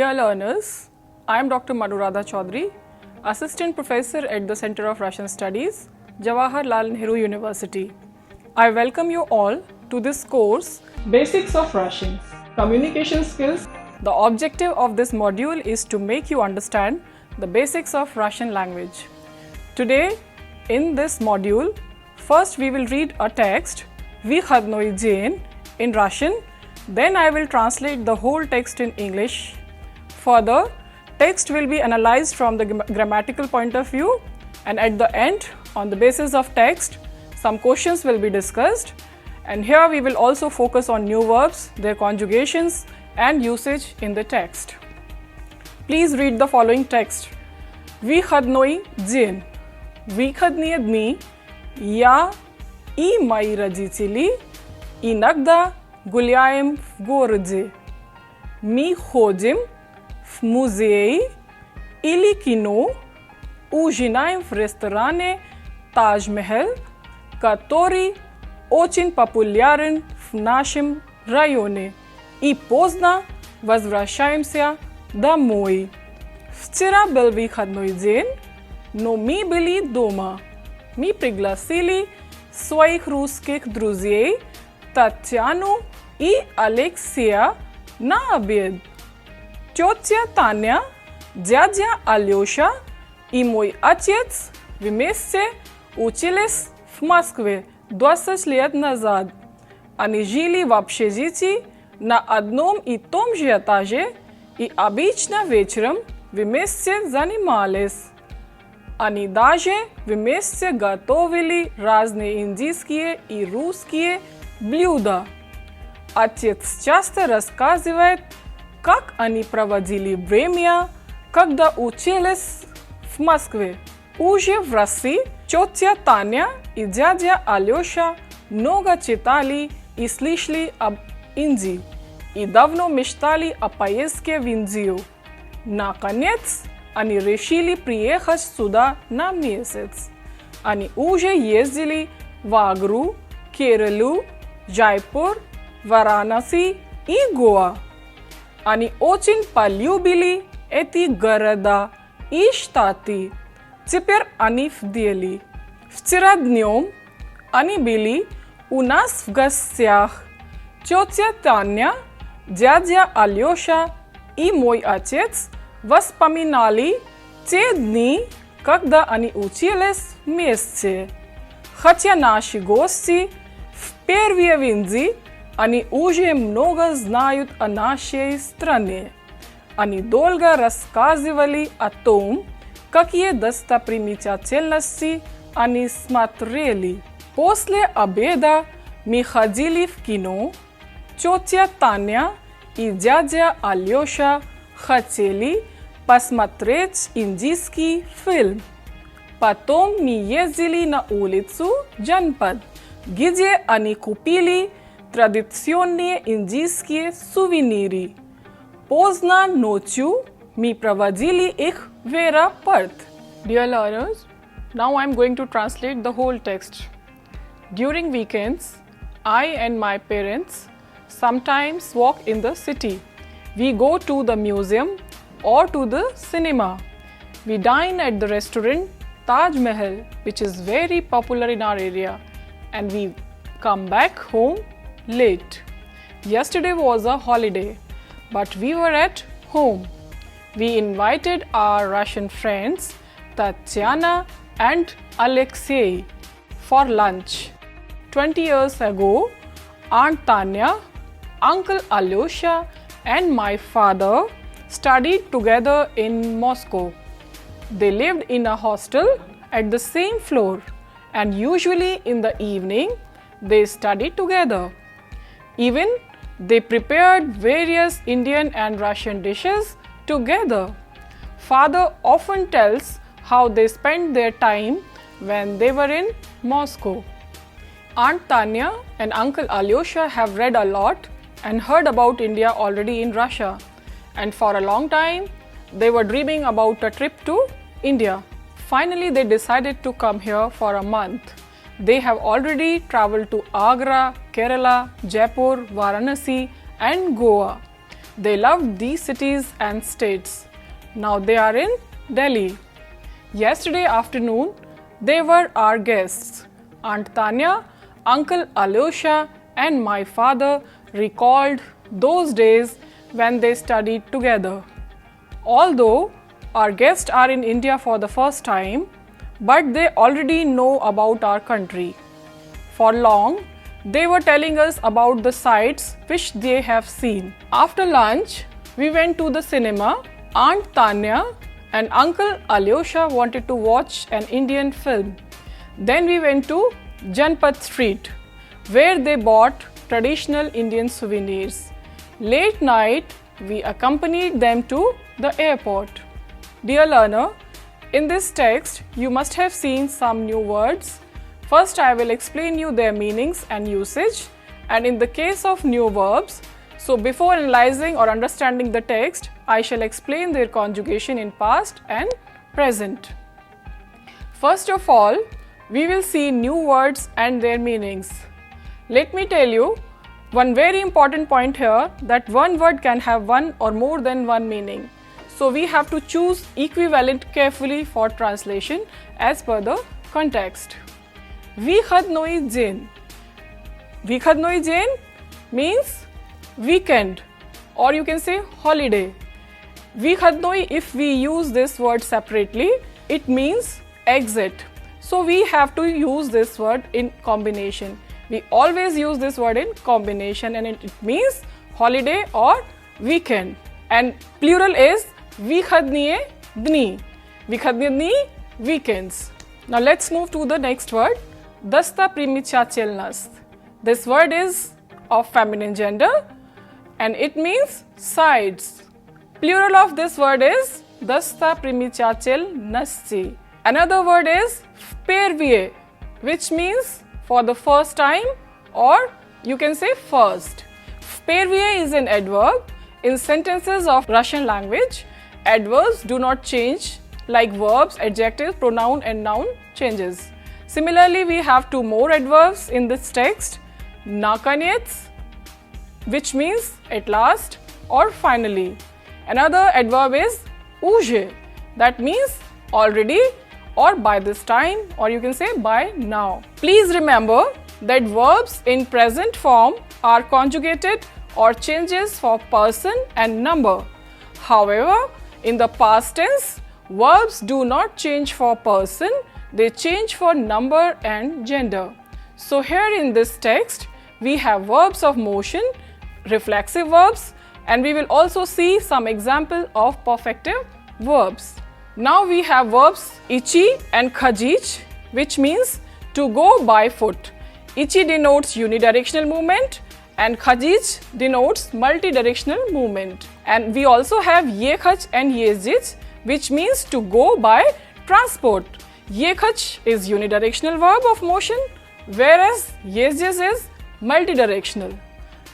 Dear learners, I am Dr. Manuradha Chaudhary, Assistant Professor at the Center of Russian Studies, Jawaharlal Nehru University. I welcome you all to this course, Basics of Russian, Communication Skills. The objective of this module is to make you understand the basics of Russian language. Today, in this module, first we will read a text, Vychodnoy dень, in Russian. Then I will translate the whole text in English. Further, text will be analyzed from the grammatical point of view, and at the end, on the basis of text, some questions will be discussed. And here we will also focus on new verbs, their conjugations and usage in the text. Please read the following text. Vychodnoy dень. Выходные дни я и мои родители иногда гуляем в городе. Мы ходим в музей или кино, ужинаем в ресторане Тадж-Махал, который очень популярен в нашем районе, и поздно возвращаемся домой. Вчера был выходной день, но мы были дома. Мы пригласили своих русских друзей Татьяну и Алексея на обед. Тетя Таня, дядя Алеша и мой отец вместе учились в Москве 20 лет назад. Они жили в общежитии на одном и том же этаже и обычно вечером вместе занимались. Они даже вместе готовили разные индийские и русские блюда. Отец часто рассказывает, как они проводили время, когда учились в Москве. Уже в России тетя Таня и дядя Алеша много читали и слышали об Индии и давно мечтали о поездке в Индию. Наконец, они решили приехать сюда на месяц. Они уже ездили в Агру, Кералу, Джайпур, Варанаси и Гоа. Они очень полюбили эти города и штаты. Теперь они в Дели. Вчера днем они были у нас в гостях. Тетя Таня, дядя Алеша и мой отец вспоминали те дни, когда они учились вместе. Хотя наши гости впервые в Индии, они уже много знают о нашей стране. Они долго рассказывали о том, какие достопримечательности они смотрели. После обеда мы ходили в кино. Тетя Таня и дядя Алеша хотели посмотреть индийский фильм. Потом мы ездили на улицу Джанпад, где они купили традиционные индийские сувениры. Поздно ночью мы проводили их в аэропорт. Dear learners, now I am going to translate the whole text. During weekends, I and my parents sometimes walk in the city. We go to the museum or to the cinema. We dine at the restaurant Taj-Mahal, which is very popular in our area, and we come back home late. Yesterday was a holiday, but we were at home. We invited our Russian friends Tatyana and Alexei for lunch. 20 years ago, Aunt Tanya, Uncle Alyosha and my father studied together in Moscow. They lived in a hostel at the same floor, and usually in the evening they studied together. Even they prepared various Indian and Russian dishes together. Father often tells how they spent their time when they were in Moscow. Aunt Tanya and Uncle Alyosha have read a lot and heard about India already in Russia, and for a long time they were dreaming about a trip to India. Finally, they decided to come here for a month. They have already traveled to Agra, Kerala, Jaipur, Varanasi and Goa. They loved these cities and states. Now they are in Delhi. Yesterday afternoon, they were our guests. Aunt Tanya, Uncle Alyosha, and my father recalled those days when they studied together. Although our guests are in India for the first time, but they already know about our country. For long, they were telling us about the sights which they have seen. After lunch, we went to the cinema. Aunt Tanya and Uncle Alyosha wanted to watch an Indian film. Then we went to Janpat Street, where they bought traditional Indian souvenirs. Late night, we accompanied them to the airport. Dear learner, in this text, you must have seen some new words. First, I will explain you their meanings and usage, and in the case of new verbs, so before analyzing or understanding the text, I shall explain their conjugation in past and present. First of all, we will see new words and their meanings. Let me tell you one very important point here, that one word can have one or more than one meaning. So we have to choose equivalent carefully for translation as per the context. Vychadnoy dzień. Vychadnoy dzień means weekend, or you can say holiday. Vychadnoy, if we use this word separately, it means exit. So we have to use this word in combination. We always use this word in combination, and it means holiday or weekend. And plural is vychadnie dni. Vychadnie dni, weekends. Now let's move to the next word. Dasta primichelnost. This word is of feminine gender and it means sides. Plural of this word is dasta primichelnosti. Another word is vpervie, which means for the first time, or you can say first. Vpervie is an adverb. In sentences of Russian language, adverbs do not change like verbs, adjectives, pronoun and noun changes. Similarly, we have two more adverbs in this text. Nakoniec, which means at last or finally. Another adverb is уже, that means already or by this time, or you can say by now. Please remember that verbs in present form are conjugated or changes for person and number. However, in the past tense, verbs do not change for person, they change for number and gender. So here in this text, we have verbs of motion, reflexive verbs, and we will also see some example of perfective verbs. Now we have verbs ichi and khajich, which means to go by foot. Ichi denotes unidirectional movement and khajich denotes multidirectional movement. And we also have yekhach and yezdich, which means to go by transport. Yekhach is unidirectional verb of motion, whereas yezdich is multidirectional.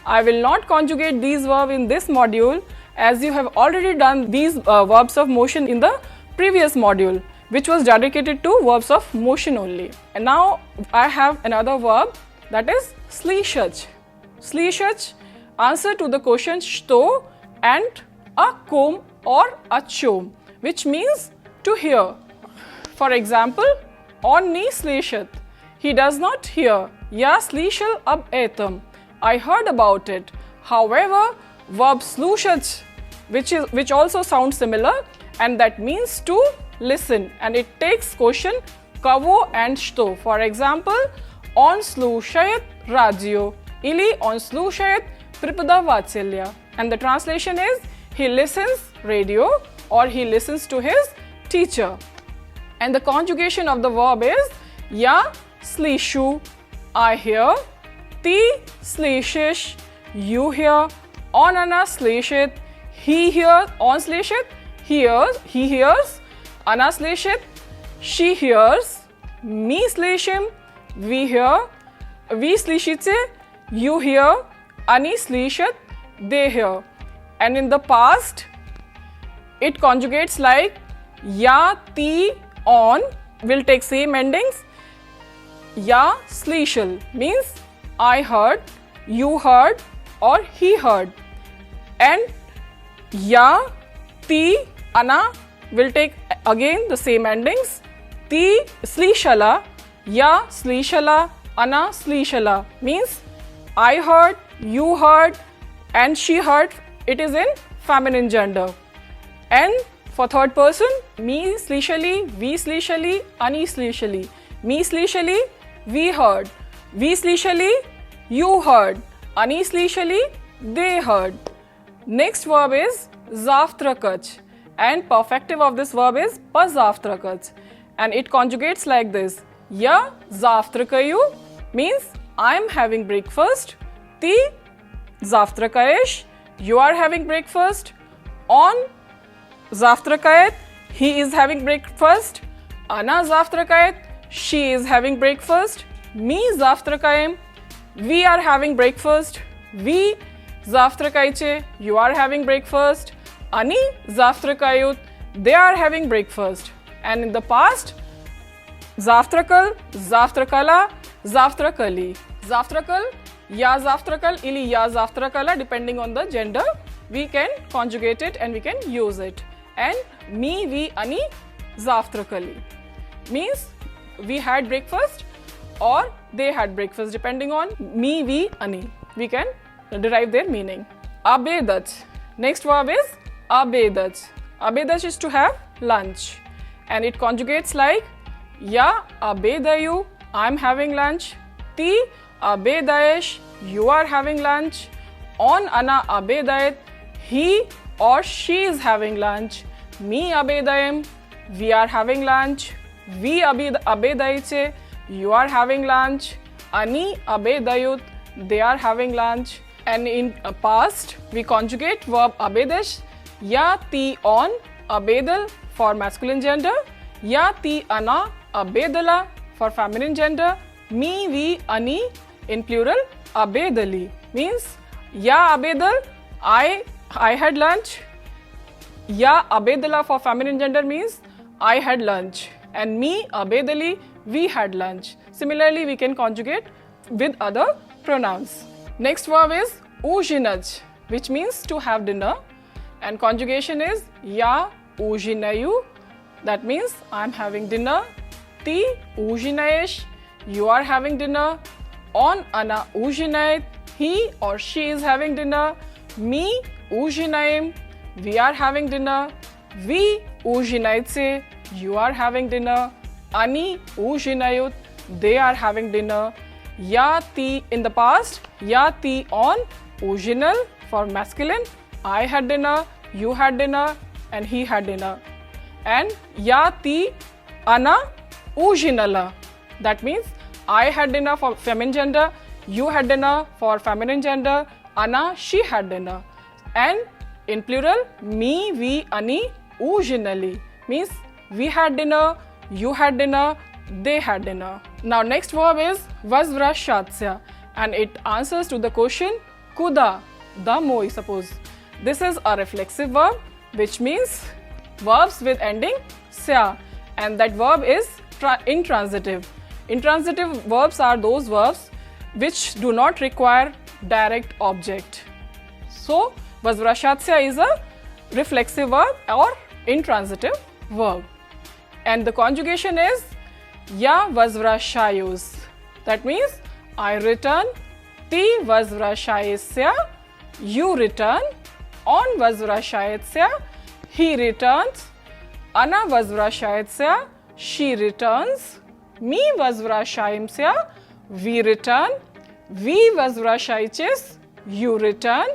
I will not conjugate these verbs in this module, as you have already done these verbs of motion in the previous module, which was dedicated to verbs of motion only. And now I have another verb, that is slishach. Slishach answer to the question shto and a kom or a chom, which means to hear. For example, on ni slishat, he does not hear. Ya slishal ab etam, I heard about it. However, verb slushach, which also sounds similar, and that means to listen, and it takes question kavo and shto. For example, on slushayat radio, ili on slushayat pripada vatsilya, and the translation is he listens radio or he listens to his teacher. And the conjugation of the verb is ya slishu, I hear, ti slishish, you hear, onana slishit, he hears, on slishit, he hears, ana slishit, she hears, me slishim, we hear, we slishitse, you hear, ani slishat, they hear. And in the past, it conjugates like ya, ti, on will take same endings. Ya slishal means I heard, you heard, or he heard. And Ya, ti, ana will take again the same endings. Ti, slishala, ya, slishala, ana, slishala means I heard, you heard, and she heard. It is in feminine gender. And for third person, me slishali, we slishali, ani slishali. Me slishali, we heard. We slishali, you heard. Ani slishali, they heard. Next verb is zaftrakach, and perfective of this verb is pazaftrakach, and it conjugates like this. Ya zaftrakayu means I am having breakfast. Ti zaftrakayesh, you are having breakfast. On zaftrakayet, he is having breakfast. Ana zaftrakayet, she is having breakfast. Me zaftrakayem, we are having breakfast. We zaftrakayche, you are having breakfast. Ani zaftrakayut, they are having breakfast. And in the past, zaftrakal, zaftrakala, zaftrakali. Zaftrakal, ya zaftrakal, ili ya zaftrakala, depending on the gender, we can conjugate it and we can use it. And me, we, ani, zaftrakali means we had breakfast or they had breakfast, depending on me, we, ani. We can derive their meaning. Abedach. Next verb is abedach. Abedach is to have lunch, and it conjugates like ya abedayu, I am having lunch. Ti abedayesh, you are having lunch. On ana abedayet, he or she is having lunch. Me abedayem, we are having lunch. We abedaiche, you are having lunch. Ani abedayut, they are having lunch. And in past, we conjugate verb abedesh. Ya ti on abedal for masculine gender. Ya ti ana abedala for feminine gender. Me, we, ani in plural abedali means ya abedal, I had lunch. Ya abedala for feminine gender means I had lunch, and me abedali, we had lunch. Similarly, we can conjugate with other pronouns. Next verb is ujinaj, which means to have dinner, and conjugation is ya ujinayu, that means I am having dinner. Ti ujinayesh, you are having dinner. On ana ujinayet, he or she is having dinner. Me ujinayem, we are having dinner. We ujinaytse, you are having dinner. Ani ujinayut, they are having dinner. Ya ti in the past, ya ti on ujinal for masculine, I had dinner, you had dinner, and he had dinner. And ya ti ana ujinala, that means I had dinner for feminine gender, you had dinner for feminine gender, ana, she had dinner. And in plural, me, we, ani, ujinali means we had dinner, you had dinner, they had dinner. Now next verb is vasvrashatsya, and it answers to the question kuda, the moi, suppose. This is a reflexive verb, which means verbs with ending sya, and that verb is intransitive. Intransitive verbs are those verbs which do not require direct object. So, vasvrashatsya is a reflexive verb or intransitive verb. And the conjugation is ya vasvrashayus. That means I return. Ti vasvrashayasya, you return. On vasvrashayasya, he returns. Ana vasvrashayasya, she returns. Me vasvrashayamsya, we return. We vasvrashayches, you return.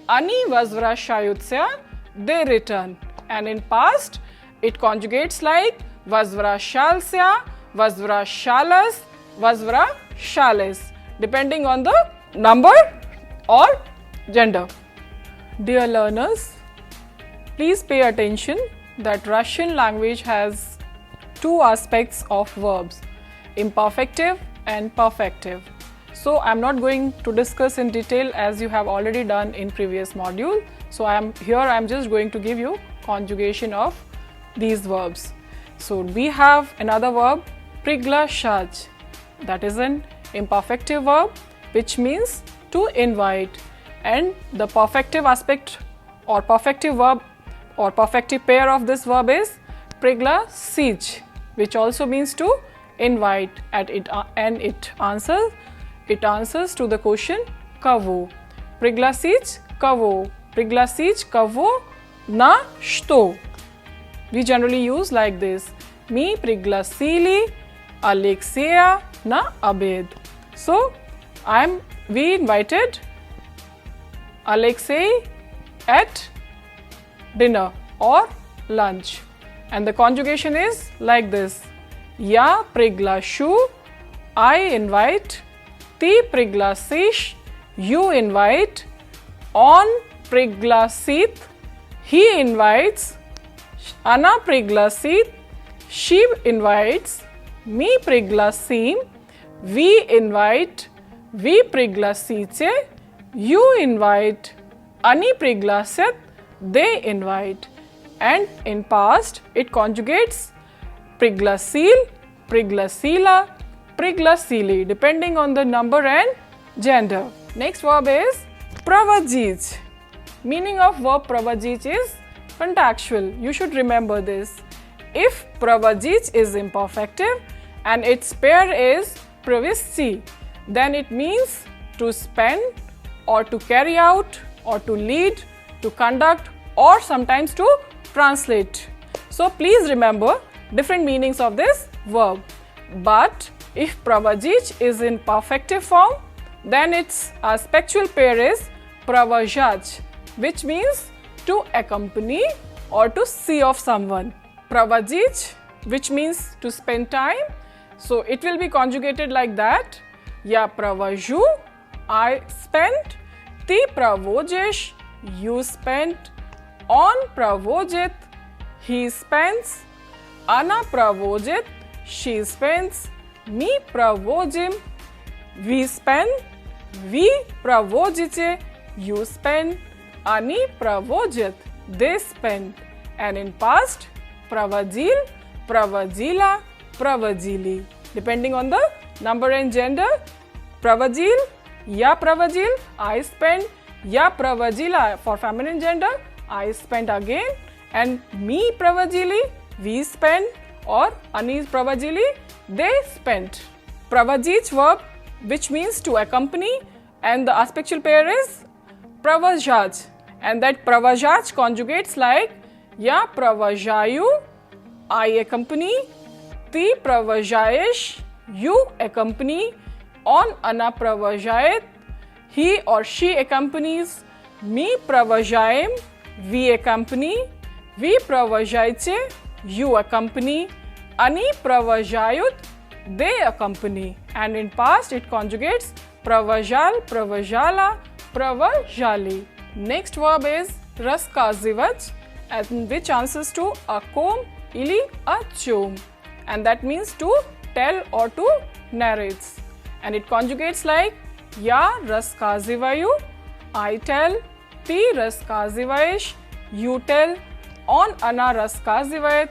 Ani vasvrashayutsya, they return. And in past, it conjugates like vasvrashalsya, vasvrashalas, vasvrashales, depending on the number or gender. Dear learners, please pay attention that Russian language has two aspects of verbs, imperfective and perfective. So I am not going to discuss in detail as you have already done in previous module. So I am just going to give you conjugation of these verbs. So we have another verb, priglashaj, that is an imperfective verb which means to invite, and the perfective aspect or perfective verb or perfective pair of this verb is priglasić, which also means to invite, and it answers to the question kavo. Priglasić kavo. Priglasić kavo na što. We generally use like this. Mi priglasili Alexeya na obed. So we invited Alexei at dinner or lunch, and the conjugation is like this. Ya priglashu, I invite. Ti priglasiš, you invite. On priglasit, he invites. Ana priglasit, she invites. Mi priglasim, we invite. Vi priglasice, you invite. Ani priglasat, they invite. And in past it conjugates priglasil, priglasila, priglasili, depending on the number and gender. Next verb is pravadjic. Meaning of verb pravadjic is contextual. You should remember this. If pravadjic is imperfective and its pair is pravisci, then it means to spend or to carry out or to lead, to conduct, or sometimes to translate. So please remember different meanings of this verb. But if pravadjic is in perfective form, then its spectual pair is pravajaj, which means to accompany or to see of someone. Pravadjic, which means to spend time, so it will be conjugated like that. Ya pravaju, I spent. Ti pravojesh, you spent. On pravojit, he spends. Ana pravojit, she spends. Mi pravojim, we spend. Vi pravojice, you spend. Ani pravojit, they spend. And in past, pravajil, pravajila, pravajili, depending on the number and gender. Pravajil, ya pravajil, I spend. Ya pravajila for feminine gender, I spend again. And mi pravajili, we spend, or ani pravajili, they spent. Pravajjic verb, which means to accompany, and the aspectual pair is pravajaj, and that pravajaj conjugates like ya pravajayu, I accompany. Ti pravajayesh, you accompany. On ana pravajayet, he or she accompanies. Mi pravajayem, we accompany. Vi pravajayche, you accompany. Ani pravajayut, they accompany. And in past it conjugates pravajal, pravajala, pravajali. Next verb is raskazivaj, which answers to a comb ili a chom, and that means to tell or to narrate. And it conjugates like ya raskazivayu, I tell. Ti raskazivayesh, you tell. On ana raskazivayet,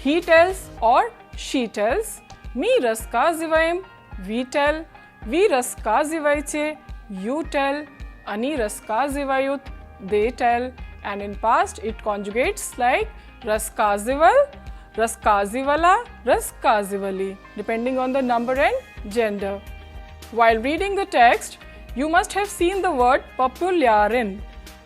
he tells or she tells. Mi raskazivayem, we tell. Vi raskazivayche, you tell. Ani raskazivayut, they tell. And in past it conjugates like raskazival, raskazivala, raskazivali, depending on the number and gender. While reading the text, you must have seen the word populyarin,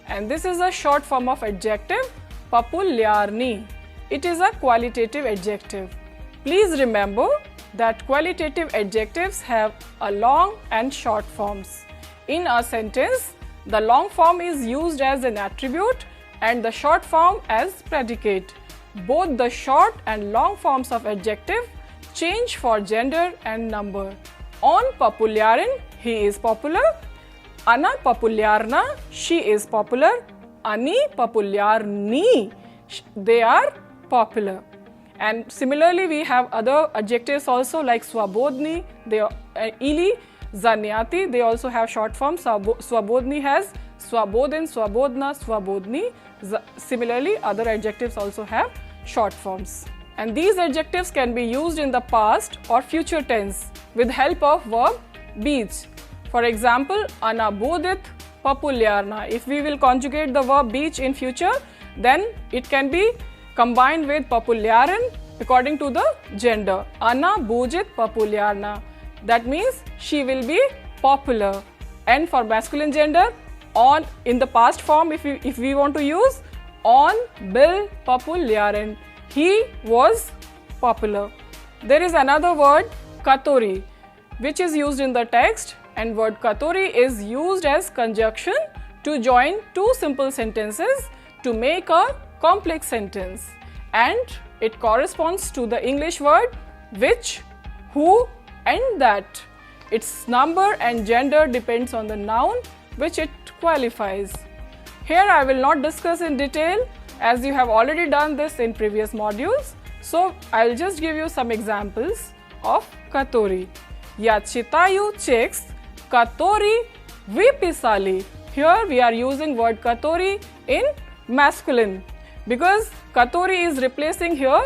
and this is a short form of adjective populyarni. It is a qualitative adjective. Please remember that qualitative adjectives have a long and short forms. In a sentence, the long form is used as an attribute and the short form as predicate. Both the short and long forms of adjective change for gender and number. On populyarin, he is popular. Ana populyarna, she is popular. Ani populyarni, they are popular. And similarly, we have other adjectives also like swabodni, ili, zanyati, they also have short form. Swabodni has swabodin, swabodna, swabodni. Similarly, other adjectives also have short forms. And these adjectives can be used in the past or future tense with help of verb bij. For example, ana bodit, populyarna. If we will conjugate the verb beach in future, then it can be combined with populyaren according to the gender. Ana bujit populyarna. That means she will be popular. And for masculine gender, on in the past form, if we want to use, on bil populyaren. He was popular. There is another word, katori, which is used in the text, and word katori is used as conjunction to join two simple sentences to make a complex sentence, and it corresponds to the English word which, who and that. Its number and gender depends on the noun which it qualifies. Here I will not discuss in detail as you have already done this in previous modules. So I will just give you some examples of katori. Ya chitayu checks katori vipisali. Here we are using word katori in masculine because katori is replacing here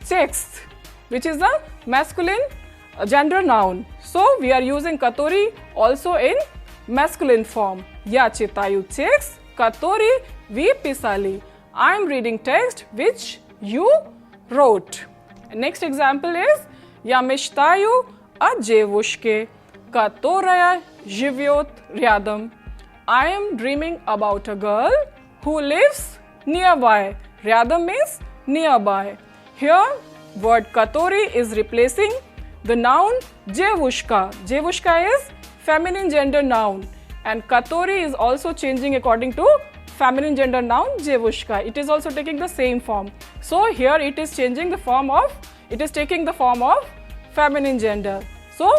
checks, which is a masculine gender noun. So we are using katori also in masculine form. Ya chitayu checks katori vipisali. I am reading text which you wrote. Next example is Ya mishtаю о девушке, которая живет рядом. I am dreaming about a girl who lives nearby. Rядом means nearby. Here word katori is replacing the noun девушка. Девушка is feminine gender noun, and katori is also changing according to feminine gender noun девушка. It is also taking the same form. So here it is taking the form of feminine gender. So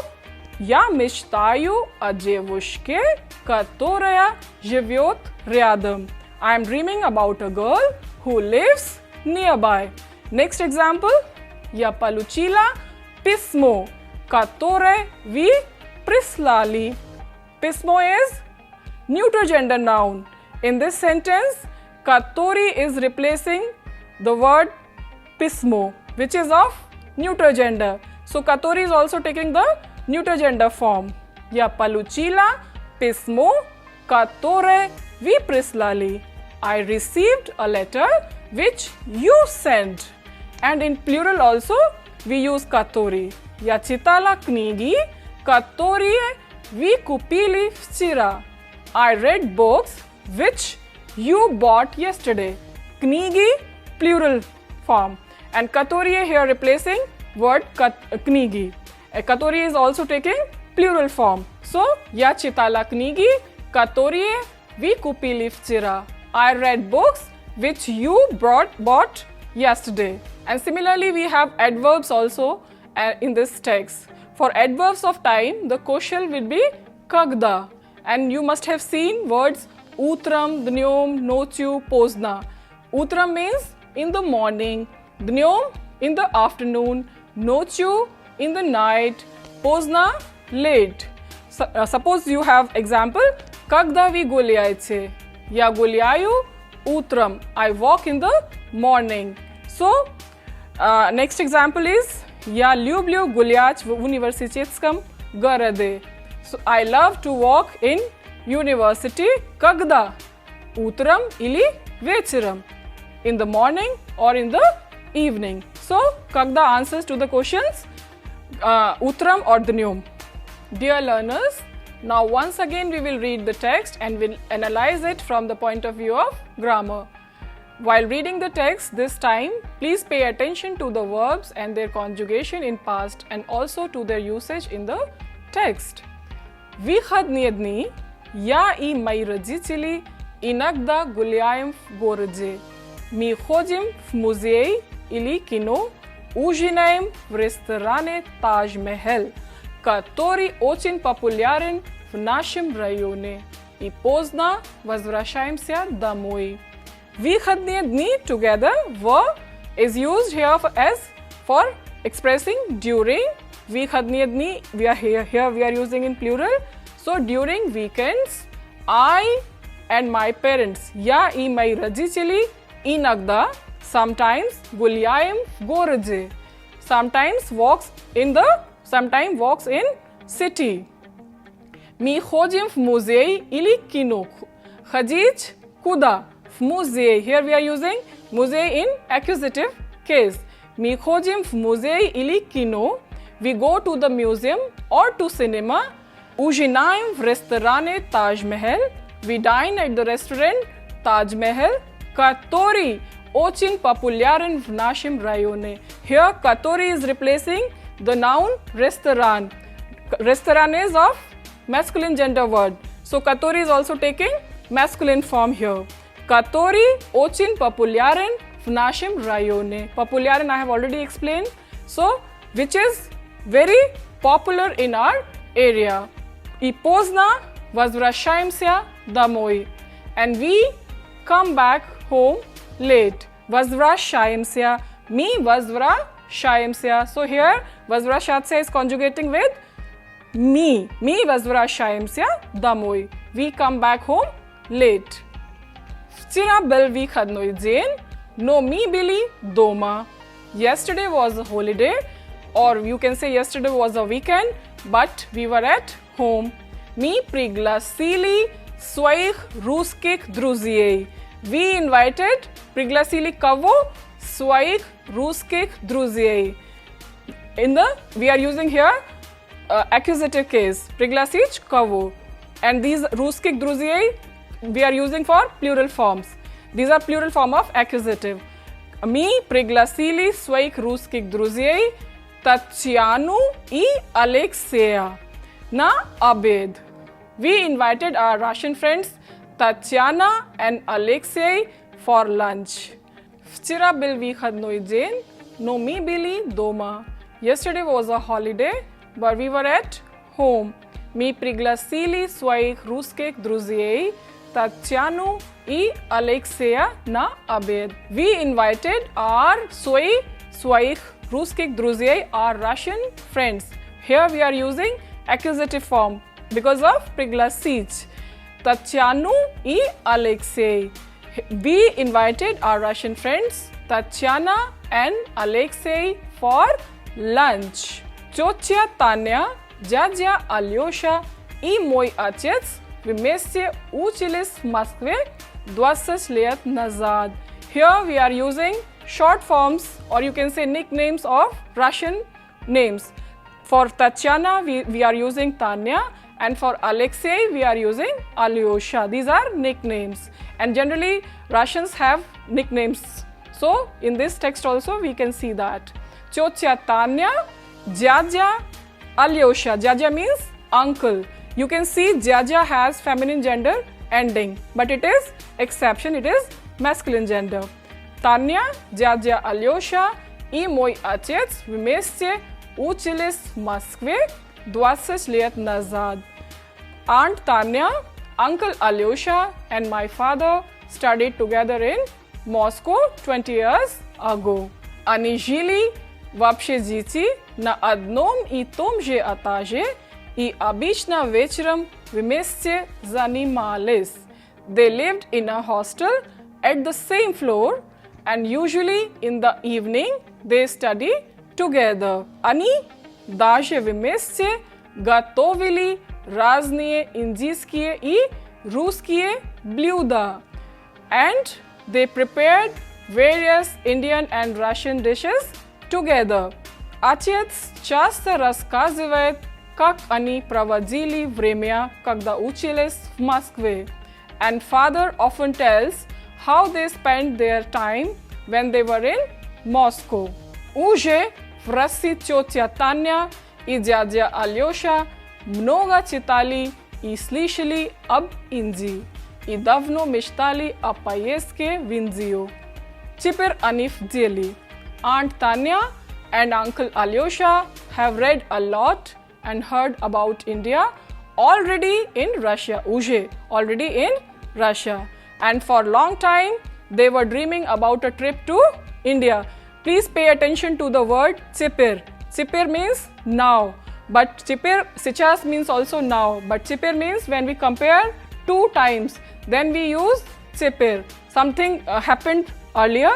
я мечтаю о девушке, которая живет рядом. I am dreaming about a girl who lives nearby. Next example, я получила письмо, которое вы прислали. Письмо is neuter gender noun. In this sentence, katori is replacing the word pismo, which is of neuter gender. So katori is also taking the neuter gender form. Я получила письмо, которое вы прислали. I received a letter which you sent. And in plural also we use katori. Я читала книги, которые вы купили вчера. I read books which you bought yesterday. Knigi, plural form. And katori here replacing word knigi. Katori is also taking plural form. So, ya chitala knigi, katori vi kupili včera. I read books which you bought yesterday. And similarly, we have adverbs also in this text. For adverbs of time, the koshal will be kagda. And you must have seen words utram, dnyom, nochu, pozna. Utram means in the morning, dnyom in the afternoon, nochu in the night, pozna late. Suppose you have example, kagda vi gulyajce. Я гуляю утром. I walk in the morning. So, next example is Я люблю гулять в университетском городе. So, I love to walk in university. Когда? Утром или вечером? In the morning or in the evening. So, когда answers to the questions утром or dnyom. Dear learners, now once again we will read the text and will analyze it from the point of view of grammar. While reading the text this time, please pay attention to the verbs and their conjugation in past and also to their usage in the text. Выходные дни я и мои родители иногда гуляем в городе. Мы ходим в музей или кино, ужинаем в ресторане Тадж-Махал, который очень популярен в нашем районе, и поздно возвращаемся домой. Выходные дни together verb is used here for expressing during. Выходные дни we are using in plural. So during weekends, I and my parents, я и мои родители иногда, sometimes гуляем в городе, sometimes walks in city. Mi chodzim w muzej ili kino. Chodzić kuda? W muzej. Here we are using muzej in accusative case. Mi chodzim w muzej ili kino. We go to the museum or to cinema. Ужинаем в ресторане Taj Mahal. We dine at the restaurant Taj Mahal, который очень популярен в нашем районе. Here, который is replacing the noun restaurant. Restaurant is of masculine gender word. So, который is also taking masculine form here. Который очень популярен в нашем районе. Популярен I have already explained. So, which is very popular in our area. И поздно возвращаемся домой. And we come back home late. Возвращаемся. Мы возвращаемся. So here, возвращаться is conjugating with me. Мы возвращаемся домой. We come back home late. Вчера был выходной день, но мы были дома. Yesterday was a holiday, or you can say yesterday was a weekend, but we were at home. Мы пригласили своих русских друзей. We invited, пригласили кого? Своих русских друзей. We are using here accusative case. Пригласить кого? And these русских друзей we are using for plural forms. These are plural form of accusative. Мы пригласили своих русских друзей Татьяну и Алексея на обед. We invited our Russian friends Tatiana and Alexei for lunch. Вчера был выходной день, но мы были дома. Yesterday was a holiday, but we were at home. Мы пригласили своих русских друзей Татьяну и Алексея на обед. We invited our своих русских друзей, our Russian friends. Here we are using accusative form because of пригласить. Татьяну и Alexei. We invited our Russian friends Tatiana and Alexei for lunch. Тетя Таня, дядя Алёша и мой отец вместе учились в Москве 20 лет назад. Here we are using short forms, or you can say nicknames of Russian names. For Tatiana, we are using Tanya, and for Alexei, we are using Alyosha. These are nicknames. And generally, Russians have nicknames. So, in this text also, we can see that. Tетя Tanya, dядя Alyosha. Dядя means uncle. You can see dядя has feminine gender ending, but it is exception, it is masculine gender. Tanya, дядя Alyosha и мой отец вместе учились в Москве 20 лет назад. Aunt Tanya, Uncle Alyosha and my father studied together in Moscow 20 years ago. Они жили в общежитии на одном и том же этаже и обычно вечером вместе занимались. They lived in a hostel at the same floor and usually in the evening they study together. Они даже вместе готовили разные индийские и русские блюда. And they prepared various Indian and Russian dishes together. Отец часто рассказывает, как они проводили время, когда учились в Москве. And father often tells how they spent their time when they were in Moscow. Уже в России тетя Таня и дядя Алёша много читали и слышали об Индии и давно мечтали о поездке в Индию. Теперь они в деле. Aunt Tanya and Uncle Alyosha have read a lot and heard about India already in Russia. Уже already in Russia. And for a long time they were dreaming about a trip to India. Please pay attention to the word теперь. Теперь means now. But теперь, сейчас means also now. But теперь means when we compare two times, then we use теперь. Something happened earlier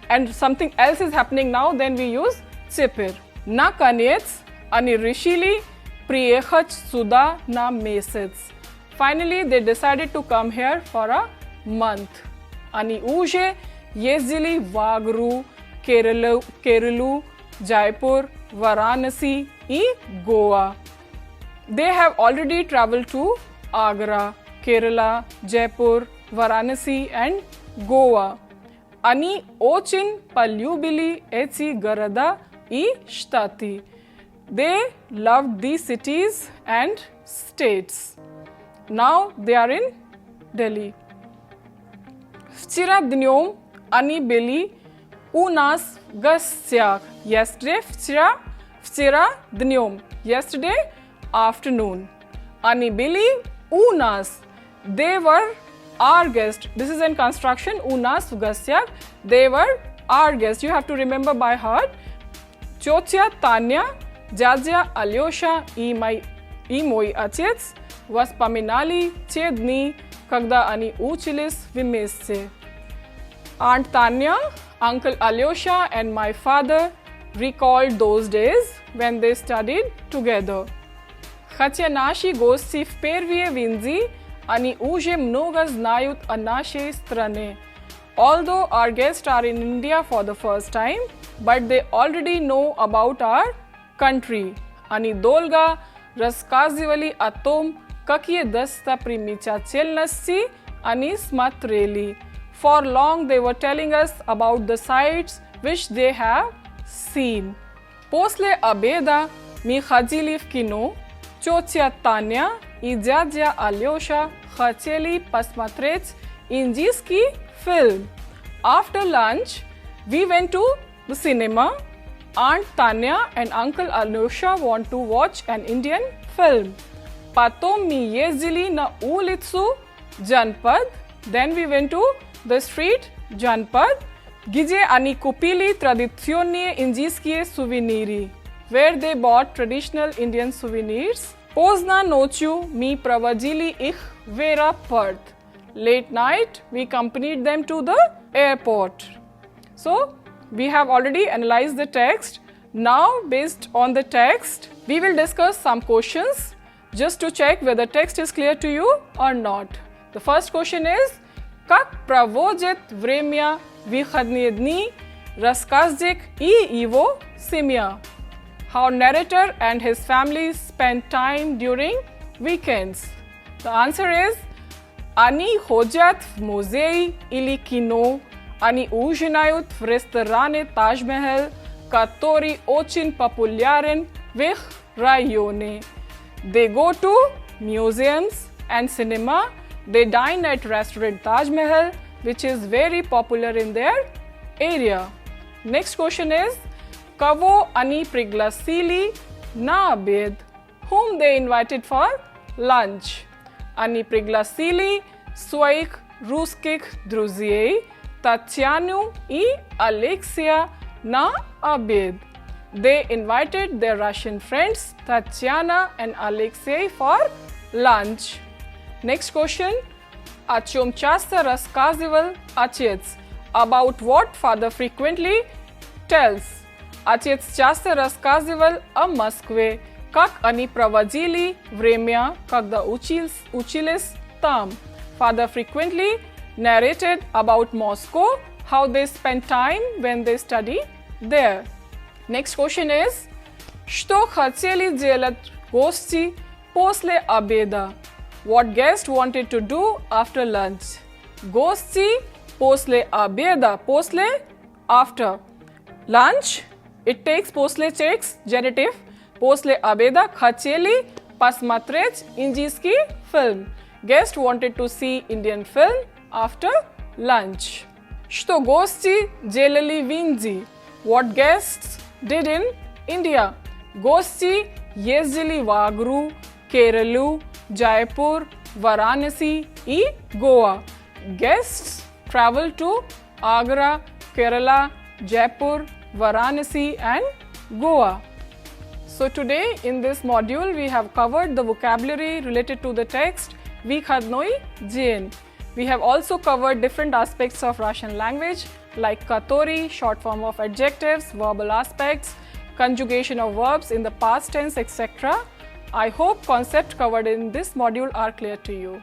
and something else is happening now, then we use теперь. Наконец, они решили приехать сюда на месяц. Finally, they decided to come here for a month. Они уже ездили в Агру, Kerala, Jaipur, Varanasi и Goa. They have already traveled to Agra, Kerala, Jaipur, Varanasi and Goa. Они очень полюбили эти города и штаты. They loved these cities and states. Now they are in Delhi. Вчера днем они были у нас в гостях. Yesterday, вчера днем. Yesterday afternoon. Они были у нас. They were our guest. This is in construction. У нас в гостях. They were our guest. You have to remember by heart. Тетя Таня, дядя Алёша и мой отец вспоминали те дни, когда они учились вместе. Aunt Tanya, Uncle Alyosha and my father recalled those days when they studied together. Хотя наши гости впервые в Индии, они уже много знают о нашей стране. Although our guests are in India for the first time, but they already know about our country. Они долго рассказывали о том, какие достопримечательности они смотрели. For long they were telling us about the sights which they have seen. После обеда мы ходили в кино. Тетя Таня и дядя Алёша хотели посмотреть индийский фильм. After lunch, we went to the cinema. Aunt Tanya and Uncle Alyosha want to watch an Indian film. Потом мы ездили на улицу Janpad. Then we went to the street Janpad, где они купили традиционные индийские сувениры, where they bought traditional Indian souvenirs. Поздно ночью мы проводили их в аэропорт. Late night, we accompanied them to the airport. So, we have already analyzed the text. Now, based on the text, we will discuss some questions just to check whether the text is clear to you or not. The first question is, как проводит время в выходные дни рассказчик и его семья? How narrator and his family spend time during weekends? The answer is, они ходят в музей или кино, они ужинают в ресторане Taj Mahal, который очень популярен в их районе. They go to museums and cinema. They dine at restaurant Taj Mahal, which is very popular in their area. Next question is, кого они пригласили на обед? Whom they invited for lunch? Они пригласили своих русских друзей Татьяну и Алексея на обед. They invited their Russian friends Tatiana and Alexei for lunch. Next question. О чем часто рассказывал отец? About what father frequently tells? Отец часто рассказывал о Москве, как они проводили время, когда учились там. Father frequently narrated about Moscow, how they spent time when they study there. Next question is, что хотели делать гости после обеда? What guest wanted to do after lunch? Гости после обеда, после, after. Lunch, it takes, после takes genitive. После обеда хотели посмотреть индийский фильм. Guest wanted to see Indian film after lunch. Что гости делали в Индии? What guests did in India? Гости ездили в Агру, Kerala, Jaipur, Varanasi и Goa. Guests traveled to Agra, Kerala, Jaipur, Varanasi and Goa. So today in this module we have covered the vocabulary related to the text Vykhadnoy Jain. We have also covered different aspects of Russian language like katori, short form of adjectives, verbal aspects, conjugation of verbs in the past tense, etc. I hope concepts covered in this module are clear to you.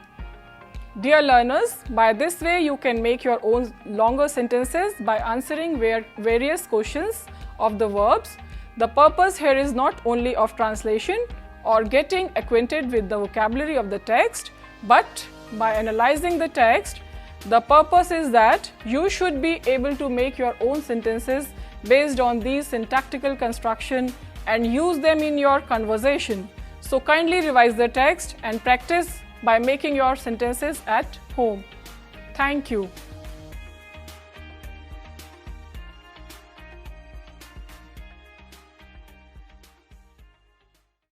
Dear learners, by this way you can make your own longer sentences by answering various questions of the verbs. The purpose here is not only of translation or getting acquainted with the vocabulary of the text, but by analyzing the text, the purpose is that you should be able to make your own sentences based on these syntactical construction and use them in your conversation. So kindly revise the text and practice by making your sentences at home. Thank you.